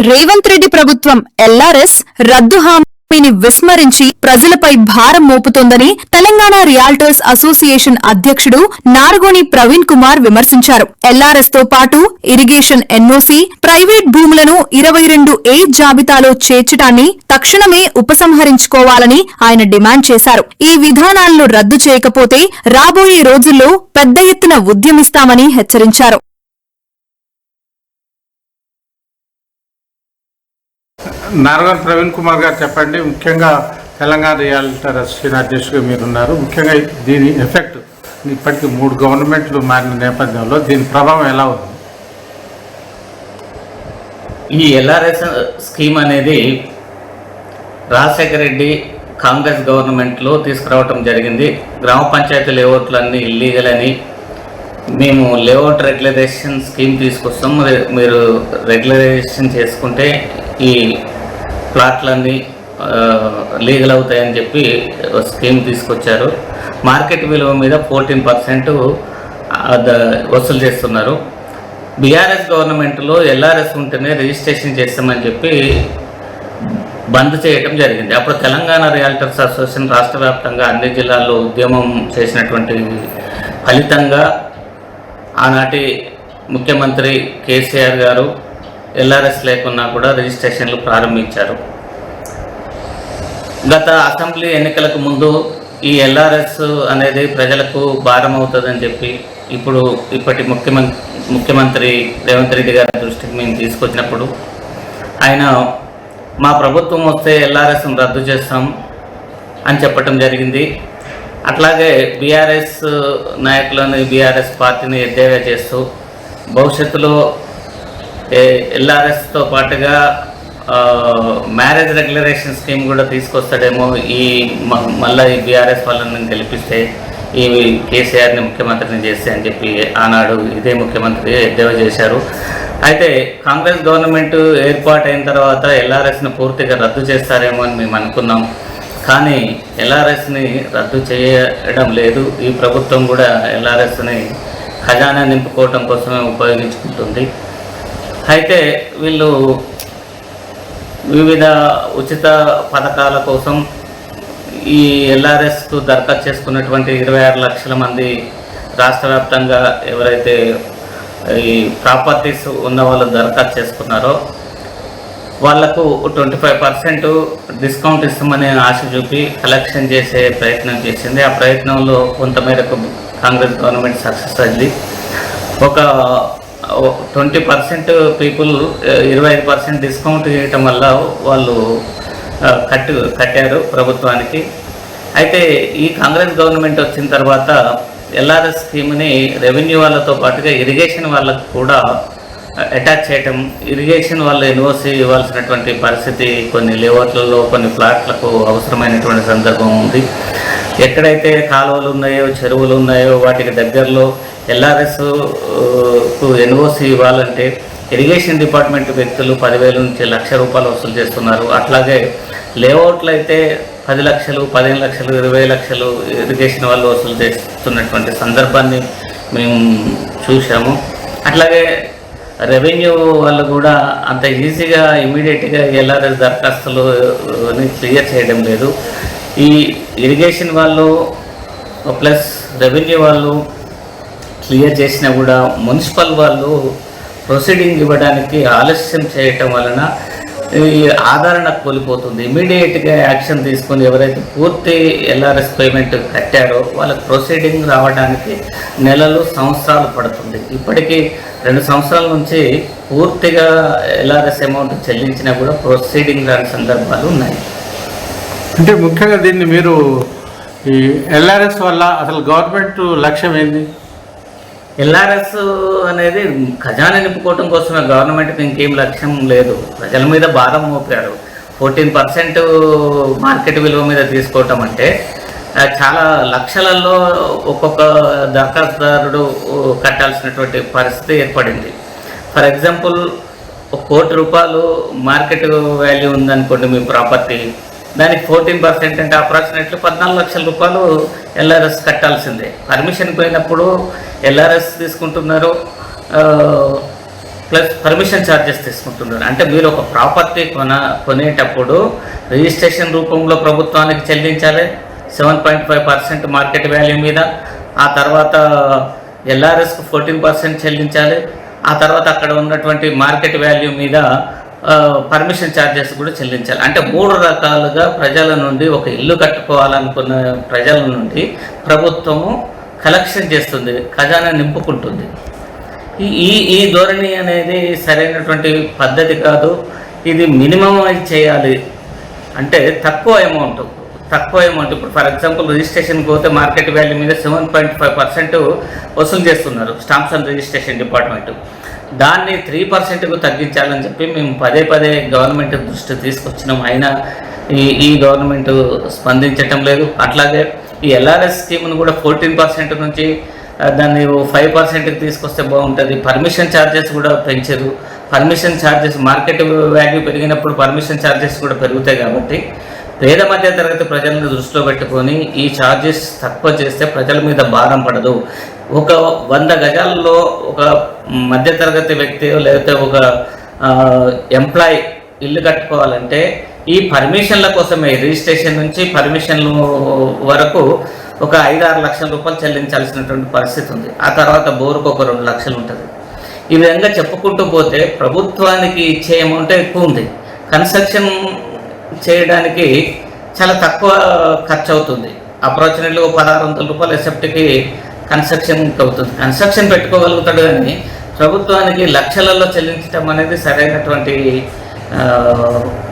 రేవంత్ రెడ్డి ప్రభుత్వం ఎల్ఆర్ఎస్ రద్దు హామీని విస్మరించి ప్రజలపై భారం మోపుతోందని తెలంగాణ రియాల్టర్స్ అసోసియేషన్ అధ్యక్షుడు నారగోని ప్రవీణ్ కుమార్ విమర్శించారు. ఎల్ఆర్ఎస్ తో పాటు ఇరిగేషన్ ఎన్ఓసీ, ప్రైవేట్ భూములను 22A జాబితాలో చేర్చడాన్ని తక్షణమే ఉపసంహరించుకోవాలని ఆయన డిమాండ్ చేశారు. ఈ విధానాలను రద్దు చేయకపోతే రాబోయే రోజుల్లో పెద్ద ఎత్తున ఉద్యమిస్తామని హెచ్చరించారు. నారగోని ప్రవీణ్ కుమార్ గారు చెప్పండి. ముఖ్యంగా తెలంగాణ రియాల్టర్ అసోసియేషన్ అధ్యక్షుడిగా మీరున్నారు. ముఖ్యంగా దీని ఎఫెక్ట్ ఇప్పటికీ 3 గవర్నమెంట్లు మారిన నేపథ్యంలో దీని ప్రభావం ఎలా ఉంది? ఈ ఎల్ఆర్ఎస్ స్కీమ్ అనేది రాజశేఖర రెడ్డి కాంగ్రెస్ గవర్నమెంట్లో తీసుకురావటం జరిగింది. గ్రామ పంచాయతీ లేఅవుట్లన్నీ ఇల్లీగల్ అని మేము లేఅవుట్ రెగ్యులరైజేషన్ స్కీమ్ తీసుకొస్తాం, మీరు రెగ్యులరైజేషన్ చేసుకుంటే ఈ ప్లాట్లన్నీ లీగల్ అవుతాయని చెప్పి స్కీమ్ తీసుకొచ్చారు. మార్కెట్ విలువ మీద 14% వసూలు చేస్తున్నారు. బీఆర్ఎస్ గవర్నమెంట్లో ఎల్ఆర్ఎస్ ఉంటేనే రిజిస్ట్రేషన్ చేస్తామని చెప్పి బంద్ చేయడం జరిగింది. అప్పుడు తెలంగాణ రియాల్టర్స్ అసోసియేషన్ రాష్ట్ర వ్యాప్తంగా అన్ని జిల్లాల్లో ఉద్యమం చేసినటువంటి ఫలితంగా ఆనాటి ముఖ్యమంత్రి కేసీఆర్ గారు ఎల్ఆర్ఎస్ లేకున్నా కూడా రిజిస్ట్రేషన్లు ప్రారంభించారు. గత అసెంబ్లీ ఎన్నికలకు ముందు ఈ ఎల్ఆర్ఎస్ అనేది ప్రజలకు భారం అవుతుందని చెప్పి ఇప్పటి ముఖ్యమంత్రి రేవంత్ రెడ్డి గారి దృష్టికి మేము తీసుకొచ్చినప్పుడు ఆయన మా ప్రభుత్వం వస్తే ఎల్ఆర్ఎస్ను రద్దు చేస్తాం అని చెప్పటం జరిగింది. అట్లాగే బీఆర్ఎస్ నాయకులను బీఆర్ఎస్ పార్టీని ఎద్దేవా చేస్తూ భవిష్యత్తులో ఎల్ఆర్ఎస్తో పాటుగా మ్యారేజ్ రెగ్యులరేషన్ స్కీమ్ కూడా తీసుకొస్తాడేమో మళ్ళీ ఈ బీఆర్ఎస్ వాళ్ళని గెలిపిస్తే ఈ కేసీఆర్ని ముఖ్యమంత్రిని చేస్తే అని చెప్పి ఆనాడు ఇదే ముఖ్యమంత్రి ఎద్దేవా చేశారు. అయితే కాంగ్రెస్ గవర్నమెంట్ ఏర్పాటైన తర్వాత ఎల్ఆర్ఎస్ని పూర్తిగా రద్దు చేస్తారేమో అని మేము అనుకున్నాం. కానీ ఎల్ఆర్ఎస్ని రద్దు చేయడం లేదు. ఈ ప్రభుత్వం కూడా ఎల్ఆర్ఎస్ని ఖజానా నింపుకోవటం కోసమే ఉపయోగించుకుంటుంది. అయితే వీళ్ళు వివిధ ఉచిత పథకాల కోసం ఈ ఎల్ఆర్ఎస్కు దరఖాస్తు చేసుకున్నటువంటి 26 లక్షల మంది రాష్ట్ర వ్యాప్తంగా ఎవరైతే ఈ ప్రాపర్టీస్ ఉన్న వాళ్ళు దరఖాస్తు చేసుకున్నారో వాళ్లకు 25% డిస్కౌంట్ ఇస్తామని ఆశ చూపి కలెక్షన్ చేసే ప్రయత్నం చేసింది. ఆ ప్రయత్నంలో కొంతమేరకు కాంగ్రెస్ గవర్నమెంట్ సక్సెస్ అయింది. ఒక 20% పీపుల్ 25% డిస్కౌంట్ చేయటం వల్ల వాళ్ళు కట్టారు ప్రభుత్వానికి. అయితే ఈ కాంగ్రెస్ గవర్నమెంట్ వచ్చిన తర్వాత ఎల్ఆర్ఎస్ స్కీమ్ని రెవెన్యూ వాళ్ళతో పాటుగా ఇరిగేషన్ వాళ్ళకు కూడా అటాచ్ చేయటం, ఇరిగేషన్ వాళ్ళు ఎన్ఓసి ఇవ్వాల్సినటువంటి పరిస్థితి కొన్ని లేఅవుట్లలో కొన్ని ప్లాట్లకు అవసరమైనటువంటి సందర్భం ఉంది. ఎక్కడైతే కాలువలు ఉన్నాయో చెరువులు ఉన్నాయో వాటికి దగ్గరలో ఎల్ఆర్ఎస్కు ఎన్ఓసి ఇవ్వాలంటే ఇరిగేషన్ డిపార్ట్మెంట్ వ్యక్తులు 10,000 నుంచి ₹1,00,000 వసూలు చేస్తున్నారు. అట్లాగే లేఅవుట్లు అయితే 10 లక్షలు, 15 లక్షలు, 20 లక్షలు ఇరిగేషన్ వాళ్ళు వసూలు చేస్తున్నటువంటి సందర్భాన్ని మేము చూసాము. అట్లాగే రెవెన్యూ వాళ్ళు కూడా అంత ఈజీగా ఇమీడియట్గా ఎల్ఆర్ఎస్ దరఖాస్తులని క్లియర్ చేయడం లేదు. ఈ ఇరిగేషన్ వాళ్ళు ప్లస్ రెవెన్యూ వాళ్ళు క్లియర్ చేసినా కూడా మున్సిపల్ వాళ్ళు ప్రొసీడింగ్ ఇవ్వడానికి ఆలస్యం చేయటం వలన ఈ ఆదరణ కోల్పోతుంది. ఇమీడియట్గా యాక్షన్ తీసుకొని ఎవరైతే పూర్తి ఎల్ఆర్ఎస్ పేమెంట్ కట్టారో వాళ్ళకి ప్రొసీడింగ్ రావడానికి నెలలు, సంవత్సరాలు పడుతుంది. ఇప్పటికీ 2 సంవత్సరాల నుంచి పూర్తిగా ఎల్ఆర్ఎస్ అమౌంట్ చెల్లించినా కూడా ప్రొసీడింగ్ రాని సందర్భాలు ఉన్నాయి. అంటే ముఖ్యంగా దీన్ని మీరు ఈ ఎల్ఆర్ఎస్ వల్ల అసలు గవర్నమెంట్ లక్ష్యం ఏంది? ఎల్ఆర్ఎస్ అనేది ఖజానా నింపుకోవటం కోసమే, గవర్నమెంట్కి ఇంకేం లక్ష్యం లేదు. ప్రజల మీద భారం మోపారు. 14% మార్కెట్ విలువ మీద తీసుకోవటం అంటే చాలా లక్షలలో ఒక్కొక్క దరఖాస్తుదారుడు కట్టాల్సినటువంటి పరిస్థితి ఏర్పడింది. ఫర్ ఎగ్జాంపుల్ ₹1,00,00,000 మార్కెట్ వాల్యూ ఉందనుకోండి మీ ప్రాపర్టీ, దానికి 14% అంటే అప్రాక్సిమేట్లీ ₹14 లక్షల ఎల్ఆర్ఎస్ కట్టాల్సిందే. పర్మిషన్ పోయినప్పుడు ఎల్ఆర్ఎస్ తీసుకుంటున్నారు, ప్లస్ పర్మిషన్ ఛార్జెస్ తీసుకుంటున్నారు. అంటే మీరు ఒక ప్రాపర్టీ కొనేటప్పుడు రిజిస్ట్రేషన్ రూపంలో ప్రభుత్వానికి చెల్లించాలి 7.5% మార్కెట్ వాల్యూ మీద, ఆ తర్వాత ఎల్ఆర్ఎస్కు 14% చెల్లించాలి, ఆ తర్వాత అక్కడ ఉన్నటువంటి మార్కెట్ వాల్యూ మీద పర్మిషన్ ఛార్జెస్ కూడా చెల్లించాలి. అంటే 3 రకాలుగా ప్రజల నుండి, ఒక ఇల్లు కట్టుకోవాలనుకున్న ప్రజల నుండి ప్రభుత్వము కలెక్షన్ చేస్తుంది, ఖజానా నింపుకుంటుంది. ఈ ధోరణి అనేది సరైనటువంటి పద్ధతి కాదు. ఇది మినిమం చేయాలి. అంటే తక్కువ అమౌంట్ ఇప్పుడు ఫర్ ఎగ్జాంపుల్ రిజిస్ట్రేషన్కి పోతే మార్కెట్ వాల్యూ మీద 7.5% వసూలు చేస్తున్నారు స్టాంప్స్ అండ్ రిజిస్ట్రేషన్ డిపార్ట్మెంట్. దాన్ని 3%కు తగ్గించాలని చెప్పి మేము పదే గవర్నమెంట్ దృష్టి తీసుకొచ్చినాం. అయినా ఈ గవర్నమెంట్ స్పందించటం లేదు. అట్లాగే ఈ ఎల్ఆర్ఎస్ స్కీమ్ను కూడా 14% నుంచి దాన్ని 5%కి తీసుకొస్తే బాగుంటుంది. పర్మిషన్ ఛార్జెస్ కూడా పెంచారు. పర్మిషన్ ఛార్జెస్ మార్కెట్ వాల్యూ పెరిగినప్పుడు పర్మిషన్ ఛార్జెస్ కూడా పెరుగుతాయి. కాబట్టి పేద మధ్య తరగతి ప్రజలను దృష్టిలో పెట్టుకొని ఈ ఛార్జెస్ తక్కువ చేస్తే ప్రజల మీద భారం పడదు. ఒక 100 గజాల్లో ఒక మధ్యతరగతి వ్యక్తి లేకపోతే ఒక ఎంప్లాయీ ఇల్లు కట్టుకోవాలంటే ఈ పర్మిషన్ల కోసమే, రిజిస్ట్రేషన్ నుంచి పర్మిషన్ల వరకు ఒక 5-6 లక్షల రూపాయలు చెల్లించాల్సినటువంటి పరిస్థితి ఉంది. ఆ తర్వాత బోరుకు ఒక 2 లక్షలు ఉంటుంది. ఈ విధంగా చెప్పుకుంటూ పోతే ప్రభుత్వానికి ఇచ్చే అమౌంట్ ఎక్కువ ఉంది. కన్స్ట్రక్షన్ చేయడానికి చాలా తక్కువ ఖర్చు అవుతుంది. అప్రాక్సిమేట్లీ 1,600 రూపాయలు ఎసెప్ట్కి కన్స్ట్రక్షన్ అవుతుంది. కన్స్ట్రక్షన్ పెట్టుకోగలుగుతాడు, కానీ ప్రభుత్వానికి లక్షలలో చెల్లించడం అనేది సరైనటువంటి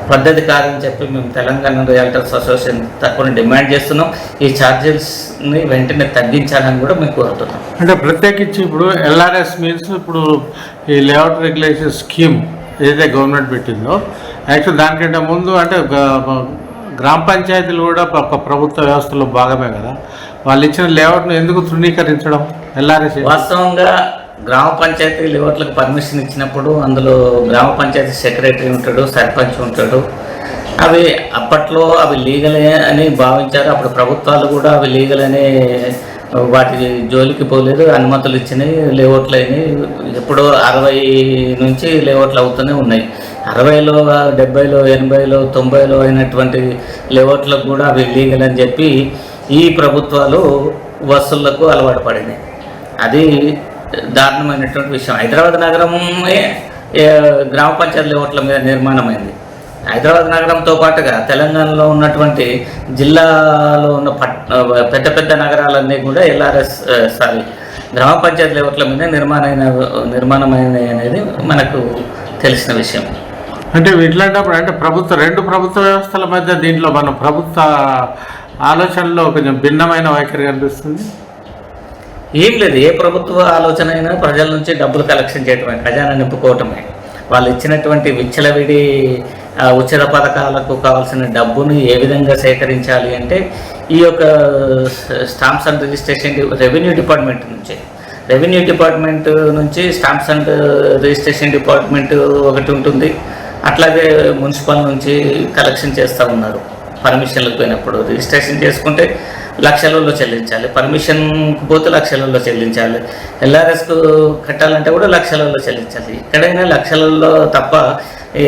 పద్ధతి కాదని చెప్పి మేము తెలంగాణ రియల్టర్స్ అసోసియేషన్ తరఫున డిమాండ్ చేస్తున్నాం. ఈ ఛార్జెస్ని వెంటనే తగ్గించాలని కూడా మేము కోరుతున్నాం. అంటే ప్రత్యేకించి ఇప్పుడు ఎల్ఆర్ఎస్ మీన్స్ ఇప్పుడు ఈ లేఅవుట్ రెగ్యులేషన్ స్కీమ్ ఏదైతే గవర్నమెంట్ పెట్టిందో, యాక్చువల్ దానికంటే ముందు అంటే గ్రామ పంచాయతీలు కూడా ఒక ప్రభుత్వ వ్యవస్థలో భాగమే కదా. వాళ్ళు ఇచ్చిన లేఅవుట్ను ఎందుకు తృణీకరించడం? ఎల్ఆర్ఎస్ వాస్తవంగా గ్రామ పంచాయతీ లేఅవుట్లకు పర్మిషన్ ఇచ్చినప్పుడు అందులో గ్రామ పంచాయతీ సెక్రటరీ ఉంటాడు, సర్పంచ్ ఉంటాడు. అప్పట్లో అవి లీగలే అని భావించారు. అప్పుడు ప్రభుత్వాలు కూడా అవి లీగల్ అనే వాటి జోలికి పోలేదు. అనుమతులు ఇచ్చినాయి, లేఅవుట్లు అయినాయి. ఎప్పుడో 60 నుంచి లేఅవుట్లు అవుతూనే ఉన్నాయి. 60లో 70లో 80లో 90లో అయినటువంటి లేఅవుట్లకు కూడా అవి లీగల్ అని చెప్పి ఈ ప్రభుత్వాలు వసూళ్లకు అలవాటు పడినాయి. అది దారుణమైనటువంటి విషయం. హైదరాబాద్ నగరమే గ్రామ పంచాయతీ లేఅవుట్ల మీద నిర్మాణమైంది. హైదరాబాద్ నగరంతో పాటుగా తెలంగాణలో ఉన్నటువంటి జిల్లాలో ఉన్న పెద్ద నగరాలన్నీ కూడా గ్రామ పంచాయతీ లేఅవుట్ల మీద నిర్మాణమైన అనేది మనకు తెలిసిన విషయం. అంటే ఇట్లాంటప్పుడు అంటే రెండు ప్రభుత్వ వ్యవస్థల మధ్య దీంట్లో మన ప్రభుత్వ ఆలోచనలో కొంచెం భిన్నమైన వైఖరి కనిపిస్తుంది. ఏం లేదు, ఏ ప్రభుత్వ ఆలోచన అయినా ప్రజల నుంచి డబ్బులు కలెక్షన్ చేయటమే, ఖజానా నింపుకోవటమే. వాళ్ళు ఇచ్చినటువంటి విచ్చలవిడి ఉచిత పథకాలకు కావాల్సిన డబ్బును ఏ విధంగా సేకరించాలి అంటే ఈ యొక్క stamps and registration revenue department నుంచి స్టాంప్స్ అండ్ రిజిస్ట్రేషన్ డిపార్ట్మెంట్ ఒకటి ఉంటుంది. అట్లాగే మున్సిపల్ నుంచి కలెక్షన్ చేస్తూ ఉన్నారు. పర్మిషన్లకు పోయినప్పుడు రిజిస్ట్రేషన్ చేసుకుంటే లక్షలలో చెల్లించాలి, పర్మిషన్కు పోతే లక్షలలో చెల్లించాలి, ఎల్ఆర్ఎస్కు కట్టాలంటే కూడా లక్షలలో చెల్లించాలి. ఎక్కడైనా లక్షలలో తప్ప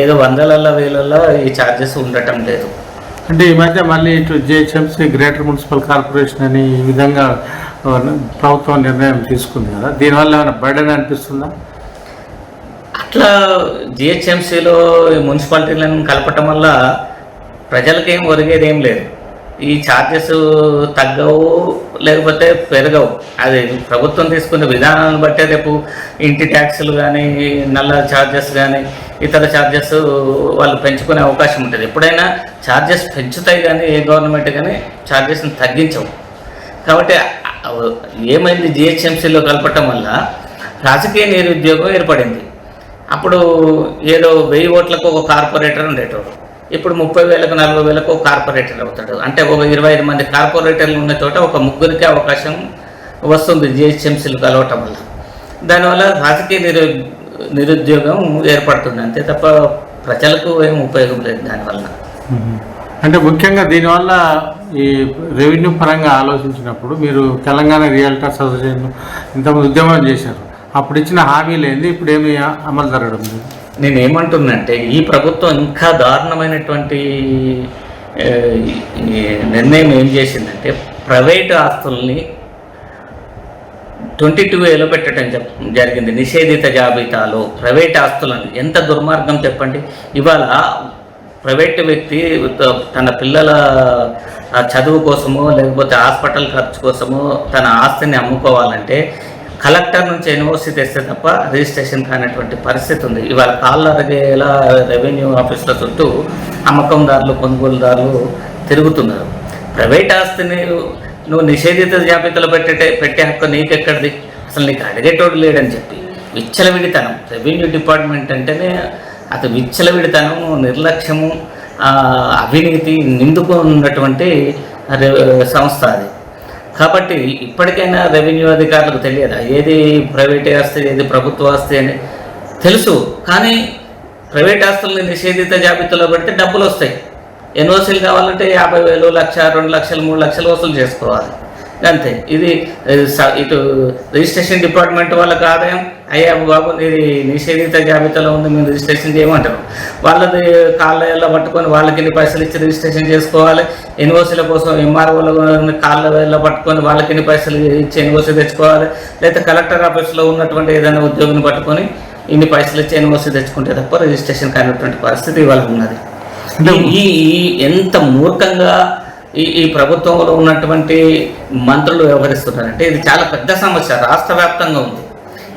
ఏదో 100లలో 1000లలో ఈ ఛార్జెస్ ఉండటం లేదు. అంటే ఈ మధ్య మళ్ళీ ఇటు జిహెచ్ఎంసీ గ్రేటర్ మున్సిపల్ కార్పొరేషన్ అని ఈ విధంగా ప్రభుత్వం నిర్ణయం తీసుకుంది కదా, దీనివల్ల ఏమైనా బర్డెన్ అనిపిస్తుందా? అట్లా జిహెచ్ఎంసీలో మున్సిపాలిటీలను కలపటం వల్ల ప్రజలకేం ఒరిగేది ఏం లేదు. ఈ ఛార్జెస్ తగ్గవు, లేకపోతే పెరగవు. అది ప్రభుత్వం తీసుకునే విధానాలను బట్టే రేపు ఇంటి ట్యాక్సులు కానీ, నల్ల ఛార్జెస్ కానీ, ఇతర ఛార్జెస్ వాళ్ళు పెంచుకునే అవకాశం ఉంటుంది. ఎప్పుడైనా ఛార్జెస్ పెంచుతాయి కానీ ఏ గవర్నమెంట్ కానీ ఛార్జెస్ని తగ్గించవు. కాబట్టి ఏమైంది, జిహెచ్ఎంసీలో కలపటం వల్ల రాజకీయ నిరుద్యోగం ఏర్పడింది. అప్పుడు ఏదో 1000 ఓట్లకు ఒక కార్పొరేటర్ ఉండేటోడు, ఇప్పుడు 30,000కు 40,000కు ఒక కార్పొరేటర్ అవుతాడు. అంటే ఒక 25 మంది కార్పొరేటర్లు ఉన్న చోట ఒక 3కి అవకాశం వస్తుంది జిహెచ్ఎంసీలు కలవటం వల్ల. దానివల్ల రాజకీయ నిరుద్యోగం ఏర్పడుతుంది, అంతే తప్ప ప్రజలకు ఏం ఉపయోగం లేదు దానివల్ల. అంటే ముఖ్యంగా దీనివల్ల ఈ రెవెన్యూ పరంగా ఆలోచించినప్పుడు మీరు తెలంగాణ రియల్టర్స్ అసోసియేషన్ ఇంతకుముందు ఉద్యమం చేశారు. అప్పుడు ఇచ్చిన హామీలు ఏంది, ఇప్పుడు ఏమి అమలు జరగడం లేదు? నేను ఏమంటున్నంటే ఈ ప్రభుత్వం ఇంకా దారుణమైనటువంటి ఈ నిర్ణయం ఏం చేసిందంటే ప్రైవేటు ఆస్తుల్ని 22A పెట్టడం జరిగింది. నిషేధిత జాబితాలో ప్రైవేట్ ఆస్తులను. ఎంత దుర్మార్గం చెప్పండి. ఇవాళ ప్రైవేట్ వ్యక్తి తన పిల్లల చదువు కోసమో లేకపోతే హాస్పిటల్ ఖర్చు కోసమో తన ఆస్తిని అమ్ముకోవాలంటే కలెక్టర్ నుంచి ఎన్ఓసి తెస్తే తప్ప రిజిస్ట్రేషన్ కానటువంటి పరిస్థితి ఉంది. ఇవాళ కాళ్ళు అరగేలా రెవెన్యూ ఆఫీసుల చుట్టూ అమ్మకందారులు కొనుగోలుదారులు తిరుగుతున్నారు. ప్రైవేట్ ఆస్తిని నువ్వు నిషేధిత జాబితాలో పెట్టే హక్కు నీకెక్కడిది? అసలు నీకు అడిగేటోడు లేడని చెప్పి విచ్చలవిడితనం. రెవెన్యూ డిపార్ట్మెంట్ అంటేనే అటు విచ్చలవిడితనం, నిర్లక్ష్యము, అవినీతి నిండుకున్నటువంటి సంస్థ అది. కాబట్టి ఇప్పటికైనా రెవెన్యూ అధికారులకు తెలియదా ఏది ప్రైవేట్ ఆస్తి ఏది ప్రభుత్వ ఆస్తి అని? తెలుసు. కానీ ప్రైవేట్ ఆస్తుల్ని నిషేధిత జాబితాలో పెడితే డబ్బులు వస్తాయి. ఎన్ఓసీలు కావాలంటే 50,000, 1,00,000, 2,00,000, 3,00,000 వసూలు చేసుకోవాలి. అంతే. ఇది ఇటు రిజిస్ట్రేషన్ డిపార్ట్మెంట్ వాళ్ళకి ఆదాయం. అయ్యా బాబు ఇది నిషేధిత జాబితాలో ఉంది, మేము రిజిస్ట్రేషన్ చేయమంటారు. వాళ్ళది కాళ్ళ పట్టుకొని వాళ్ళకి ఎన్ని పైసలు ఇచ్చి రిజిస్ట్రేషన్ చేసుకోవాలి. ఎన్ఓసీల కోసం ఎంఆర్ఓల కాళ్ళ పట్టుకొని వాళ్ళకి ఎన్ని పైసలు ఇచ్చి ఎన్ఓసీ తెచ్చుకోవాలి. లేదా కలెక్టర్ ఆఫీస్లో ఉన్నటువంటి ఏదైనా ఉద్యోగిని పట్టుకొని ఇన్ని పైసలు ఇచ్చి ఎన్ఓసీ తెచ్చుకుంటే తప్ప రిజిస్ట్రేషన్ కానటువంటి పరిస్థితి ఇవాళ ఉన్నది. ఈ ఎంత మూర్ఖంగా ఈ ప్రభుత్వంలో ఉన్నటువంటి మంత్రులు వ్యవహరిస్తున్నారంటే ఇది చాలా పెద్ద సమస్య. రాష్ట్ర వ్యాప్తంగా ఉంది.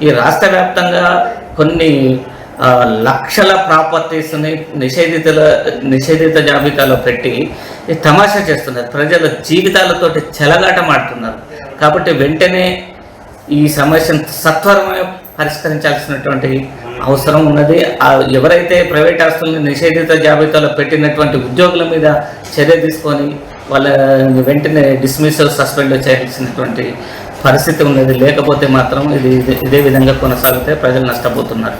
ఈ రాష్ట్ర వ్యాప్తంగా కొన్ని లక్షల ప్రాపర్టీస్ని నిషేధిత జాబితాలో పెట్టి తమాషా చేస్తున్నారు. ప్రజల జీవితాలతోటి చెలగాటమాడుతున్నారు. కాబట్టి వెంటనే ఈ సమస్యను సత్వరమే పరిష్కరించాల్సినటువంటి అవసరం ఉన్నది. ఎవరైతే ప్రైవేట్ ఆస్తుల్ని నిషేధిత జాబితాలో పెట్టినటువంటి ఉద్యోగుల మీద చర్య తీసుకొని వాళ్ళ వెంటనే డిస్మిస్, సస్పెండ్ చేయాల్సినటువంటి పరిస్థితి ఉన్నది. లేకపోతే మాత్రం ఇదే విధంగా కొనసాగితే ప్రజలు నష్టపోతున్నారు.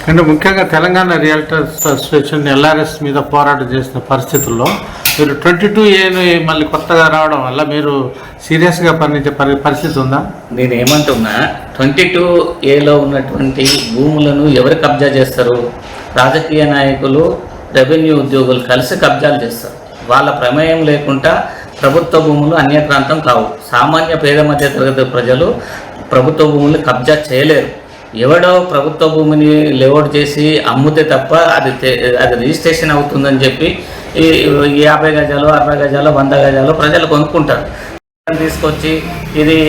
అంటే ముఖ్యంగా తెలంగాణ రియల్టర్స్ అసోసియేషన్ ఎల్ఆర్ఎస్ మీద పోరాటం చేసిన పరిస్థితుల్లో మీరు 22A మళ్ళీ కొత్తగా రావడం వల్ల మీరు సీరియస్గా పరిణించే పరిస్థితి ఉందా? నేనేమంటున్నా, 22Aలో ఉన్నటువంటి భూములను ఎవరు కబ్జా చేస్తారు? రాజకీయ నాయకులు, రెవెన్యూ ఉద్యోగులు కలిసి కబ్జాలు చేస్తారు. వాళ్ళ ప్రమేయం లేకుండా ప్రభుత్వ భూములు అన్యక్రాంతం కావు. సామాన్య పేద మధ్య తరగతి ప్రజలు ప్రభుత్వ భూములు కబ్జా చేయలేరు. ఎవడో ప్రభుత్వ భూమిని లేఅవుట్ చేసి అమ్ముతే తప్ప అది రిజిస్ట్రేషన్ అవుతుందని చెప్పి 50 గజాలు, 60 గజాలు, 100 గజాలు ప్రజలు కొనుక్కుంటారు. తీసుకొచ్చి ఇది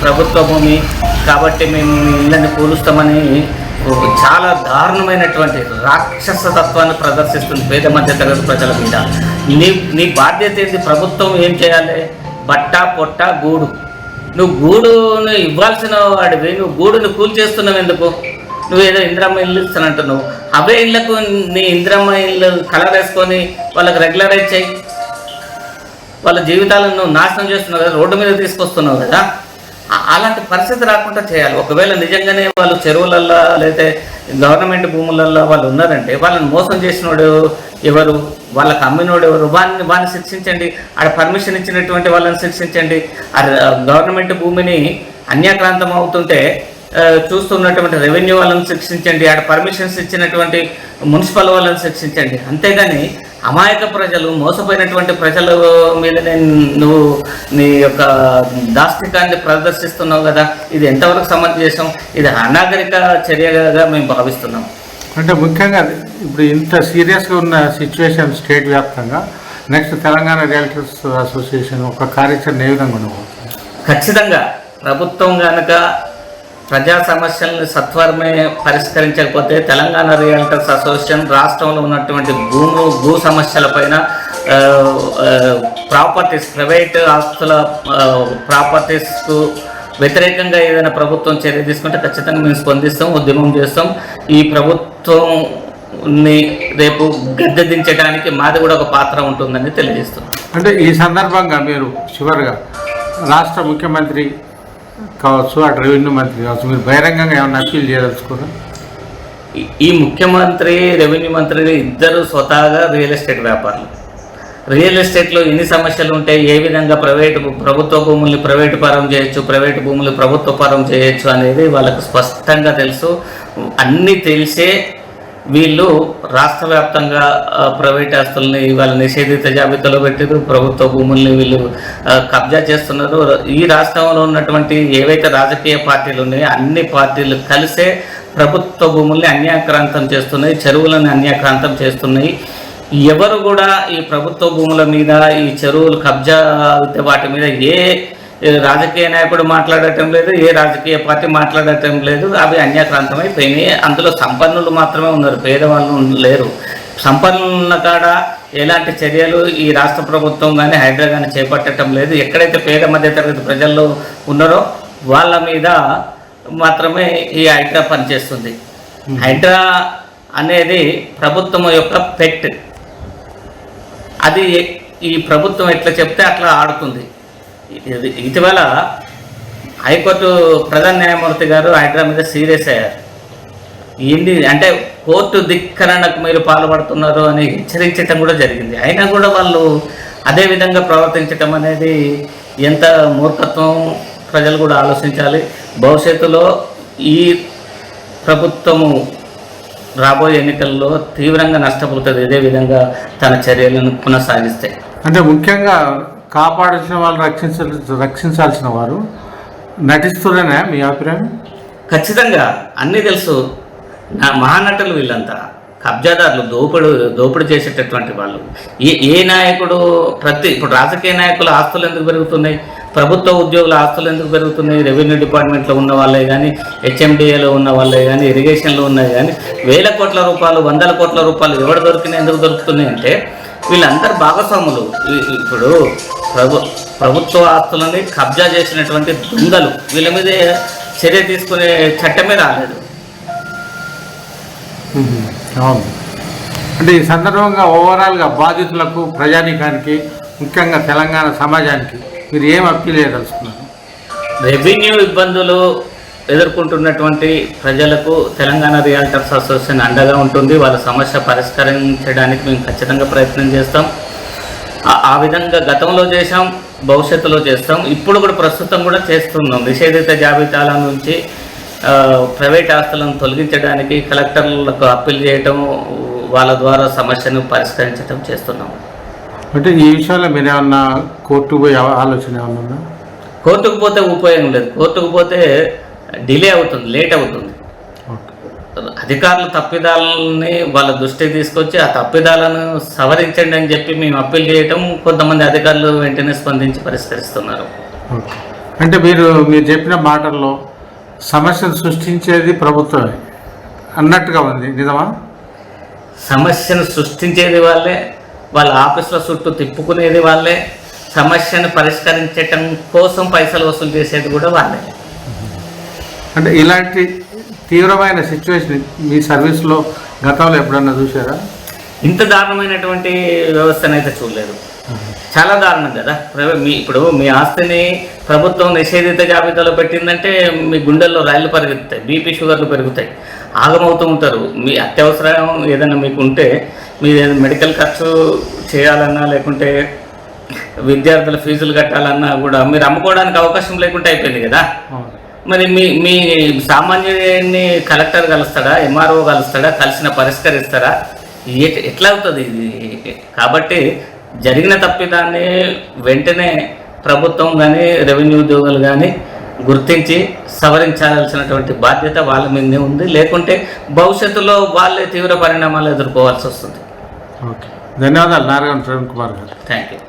ప్రభుత్వ భూమి కాబట్టి మేము ఇళ్ళని కూలుస్తామని చాలా దారుణమైనటువంటి రాక్షస తత్వాన్ని ప్రదర్శిస్తుంది పేద మధ్య తరగతి ప్రజల మీద. నీ బాధ్యత ఏంటి? ప్రభుత్వం ఏం చేయాలి? బట్ట పొట్ట గూడు. నువ్వు గూడును ఇవ్వాల్సిన వాడివి, నువ్వు గూడును కూల్చేస్తున్నావు ఎందుకు? నువ్వేదో ఇందిరమ్మ ఇల్లు ఇస్తానంటున్నావు. అవే ఇళ్లకు నీ ఇందిరమ్మ ఇల్లు కలర్ వేసుకొని వాళ్ళకి రెగ్యులరైజ్ చేయి. వాళ్ళ జీవితాలను నువ్వు నాశనం చేస్తున్నావు కదా, రోడ్డు మీద తీసుకొస్తున్నావు కదా. అలాంటి పరిస్థితి రాకుండా చేయాలి. ఒకవేళ నిజంగానే వాళ్ళు చెరువులల్లో లేదా గవర్నమెంట్ భూములల్లో వాళ్ళు ఉన్నారంటే వాళ్ళని మోసం చేసినోడు ఎవరు? వాళ్ళకి అమ్మినోడు ఎవరు? వాడిని శిక్షించండి. ఆడ పర్మిషన్ ఇచ్చినటువంటి వాళ్ళని శిక్షించండి. గవర్నమెంట్ భూమిని అన్యాక్రాంతం అవుతుంటే చూస్తున్నటువంటి రెవెన్యూ వాళ్ళని శిక్షించండి. ఆడ పర్మిషన్స్ ఇచ్చినటువంటి మున్సిపల్ వాళ్ళని శిక్షించండి. అంతేగాని అమాయక ప్రజలు, మోసపోయినటువంటి ప్రజల మీదనే నువ్వు నీ యొక్క దాష్టికాన్ని ప్రదర్శిస్తున్నావు కదా. ఇది ఎంతవరకు సమంజసం? ఇది అనాగరిక చర్యగా మేము భావిస్తున్నాం. అంటే ముఖ్యంగా ఇప్పుడు ఇంత సీరియస్గా ఉన్న సిచ్యువేషన్ స్టేట్ వ్యాప్తంగా నెక్స్ట్ తెలంగాణ రియల్టర్స్ అసోసియేషన్ ఒక కార్యాచరణ ఏ విధంగా ఉండబోతుంది? ఖచ్చితంగా ప్రభుత్వం కనుక ప్రజా సమస్యలను సత్వరమే పరిష్కరించకపోతే తెలంగాణ రియల్టర్స్ అసోసియేషన్ రాష్ట్రంలో ఉన్నటువంటి భూ సమస్యలపైన ప్రాపర్టీస్, ప్రైవేట్ ఆస్తుల ప్రాపర్టీస్కు వ్యతిరేకంగా ఏదైనా ప్రభుత్వం చర్య తీసుకుంటే ఖచ్చితంగా మేము స్పందిస్తాం, ఉద్యమం చేస్తాం. ఈ ప్రభుత్వంని రేపు గద్దెదించడానికి మాది కూడా ఒక పాత్ర ఉంటుందని తెలియజేస్తున్నాం. అంటే ఈ సందర్భంగా మీరు చివరిగా రాష్ట్ర ముఖ్యమంత్రి కావచ్చు, అటు రెవెన్యూ మంత్రి కావచ్చు, మీరు బహిరంగంగా ఏమైనా అప్పీల్ చేయదలుచుకున్నారు? ఈ ముఖ్యమంత్రి, రెవెన్యూ మంత్రి ఇద్దరు స్వతహాగా రియల్ ఎస్టేట్ వ్యాపారులు. రియల్ ఎస్టేట్లో ఎన్ని సమస్యలు ఉంటాయి, ఏ విధంగా ప్రభుత్వ భూముల్ని ప్రైవేటు పరం చేయొచ్చు, ప్రైవేటు భూములు ప్రభుత్వ పరం చేయొచ్చు అనేది వాళ్ళకు స్పష్టంగా తెలుసు. అన్నీ తెలిసే వీళ్ళు రాష్ట్ర వ్యాప్తంగా ప్రైవేట్ ఆస్తుల్ని వాళ్ళ నిషేధిత జాబితాలో పెట్టారు, ప్రభుత్వ భూముల్ని వీళ్ళు కబ్జా చేస్తున్నారు. ఈ రాష్ట్రంలో ఉన్నటువంటి ఏవైతే రాజకీయ పార్టీలు ఉన్నాయో అన్ని పార్టీలు కలిసే ప్రభుత్వ భూముల్ని అన్యాక్రాంతం చేస్తున్నాయి, చెరువులను అన్యాక్రాంతం చేస్తున్నాయి. ఎవరు కూడా ఈ ప్రభుత్వ భూముల మీద, ఈ చెరువులు కబ్జా వాటి మీద ఏ రాజకీయ నాయకుడు మాట్లాడటం లేదు, ఏ రాజకీయ పార్టీ మాట్లాడటం లేదు. అవి అన్యాక్రాంతమైపోయినాయి. అందులో సంపన్నులు మాత్రమే ఉన్నారు, పేదవాళ్ళు లేరు. సంపన్నుల కాడ ఎలాంటి చర్యలు ఈ రాష్ట్ర ప్రభుత్వం కానీ హైడ్రా కానీ చేపట్టడం లేదు. ఎక్కడైతే పేద మధ్యతరగతి ప్రజల్లో ఉన్నారో వాళ్ళ మీద మాత్రమే ఈ హైడ్రా పనిచేస్తుంది. హైడ్రా అనేది ప్రభుత్వం యొక్క పెట్. అది ఈ ప్రభుత్వం ఎట్లా చెప్తే అట్లా ఆడుతుంది. ఇటీవల హైకోర్టు ప్రధాన న్యాయమూర్తి గారు హైడ్రా మీద సీరియస్ అయ్యారు. ఏంటి అంటే కోర్టు ధిక్కరణకు మీరు పాల్పడుతున్నారు అని హెచ్చరించడం కూడా జరిగింది. అయినా కూడా వాళ్ళు అదే విధంగా ప్రవర్తించడం అనేది ఎంత మూర్ఖత్వం, ప్రజలు కూడా ఆలోచించాలి. భవిష్యత్తులో ఈ ప్రభుత్వము రాబోయే ఎన్నికల్లో తీవ్రంగా నష్టపోతుంది ఇదే విధంగా తన చర్యలను కొనసాగిస్తాయి. అంటే ముఖ్యంగా కాపాడాల్సిన వాళ్ళు రక్షించాల్సిన వారు నటిస్తున్నారా మీ అభిప్రాయం? ఖచ్చితంగా అన్నీ తెలుసు. మహానటులు వీళ్ళంతా కబ్జాదారులు, దోపిడీ చేసేటటువంటి వాళ్ళు. ఏ నాయకుడు ఇప్పుడు రాజకీయ నాయకుల ఆస్తులు ఎందుకు పెరుగుతున్నాయి, ప్రభుత్వ ఉద్యోగుల ఆస్తులు ఎందుకు పెరుగుతున్నాయి, రెవెన్యూ డిపార్ట్మెంట్లో ఉన్న వాళ్ళే కానీ, హెచ్ఎండిఏలో ఉన్న వాళ్ళే కానీ, ఇరిగేషన్లో ఉన్నాయి కానీ, వేల కోట్ల రూపాయలు, వందల కోట్ల రూపాయలు ఎవరు దొరికినాయి, ఎందుకు దొరుకుతున్నాయి అంటే వీళ్ళందరూ భాగస్వాములు. ఇప్పుడు ప్రభుత్వ ఆస్తులని కబ్జా చేసినటువంటి దొంగలు, వీళ్ళ మీద చర్య తీసుకునే చట్టమే రాలేదు. అవును. అంటే ఈ సందర్భంగా ఓవరాల్గా బాధితులకు, ప్రజానీకానికి, ముఖ్యంగా తెలంగాణ సమాజానికి మీరు ఏం అప్పీల్ చేయదలుచుకున్నారు? రెవెన్యూ ఇబ్బందులు ఎదుర్కొంటున్నటువంటి ప్రజలకు తెలంగాణ రియల్టర్స్ అసోసియేషన్ అండగా ఉంటుంది. వాళ్ళ సమస్య పరిష్కరించడానికి మేము ఖచ్చితంగా ప్రయత్నం చేస్తాం. ఆ విధంగా గతంలో చేసాం, భవిష్యత్తులో చేస్తాం, ఇప్పుడు కూడా ప్రస్తుతం కూడా చేస్తున్నాం. నిషేధిత జాబితాల నుంచి ప్రైవేట్ ఆస్తులను తొలగించడానికి కలెక్టర్లకు అప్పీల్ చేయటం, వాళ్ళ ద్వారా సమస్యను పరిష్కరించడం చేస్తున్నాం. అంటే ఈ విషయంలో మీరు ఏమన్నా కోర్టుకు పోయే ఆలోచన ఏమన్నా ఉందా? కోర్టుకు పోతే ఉపయోగం లేదు. కోర్టుకు పోతే డిలే అవుతుంది, లేట్ అవుతుంది. అధికారులు తప్పిదాలని వాళ్ళ దృష్టికి తీసుకొచ్చి ఆ తప్పిదాలను సవరించండి అని చెప్పి మేము అప్పీల్ చేయటం, కొంతమంది అధికారులు వెంటనే స్పందించి పరిష్కరిస్తున్నారు. అంటే మీరు చెప్పిన మాటల్లో సమస్యను సృష్టించేది ప్రభుత్వమే అన్నట్టుగా ఉంది, నిజమా? సమస్యను సృష్టించేది వాళ్ళే, వాళ్ళ ఆఫీసుల చుట్టూ తిప్పుకునేది వాళ్ళే, సమస్యను పరిష్కరించటం కోసం పైసలు వసూలు చేసేది కూడా వాళ్ళే. అంటే ఇలాంటి తీవ్రమైన సిచ్యువేషన్ మీ సర్వీస్లో గతంలో ఎప్పుడన్నా చూసారా? ఇంత దారుణమైనటువంటి వ్యవస్థనైతే చూడలేదు. చాలా దారుణం కదా. ఇప్పుడు మీ ఆస్తిని ప్రభుత్వం నిషేధిత జాబితాలో పెట్టిందంటే మీ గుండెల్లో రైళ్లు పెరుగుతాయి, బీపీ షుగర్లు పెరుగుతాయి, ఆగమవుతూ ఉంటారు. మీ అత్యవసరం ఏదైనా మీకు ఉంటే, మీ మెడికల్ ఖర్చు చేయాలన్నా, లేకుంటే విద్యార్థుల ఫీజులు కట్టాలన్నా కూడా మీరు అమ్ముకోవడానికి అవకాశం లేకుండా అయిపోయింది కదా. మరి మీ సామాన్యుడిని కలెక్టర్ కలుస్తాడా, ఎంఆర్ఓ కలుస్తాడా, కలిసిన పరిష్కరిస్తారా? ఎట్లా అవుతుంది ఇది? కాబట్టి జరిగిన తప్పిదాన్ని వెంటనే ప్రభుత్వం కానీ, రెవెన్యూ ఉద్యోగులు కానీ గుర్తించి సవరించాల్సినటువంటి బాధ్యత వాళ్ళ మీదనే ఉంది. లేకుంటే భవిష్యత్తులో వాళ్ళే తీవ్ర పరిణామాలు ఎదుర్కోవాల్సి వస్తుంది. ఓకే, ధన్యవాదాలు నారాయణ ప్రవీణ్ కుమార్ గారు. Thank you.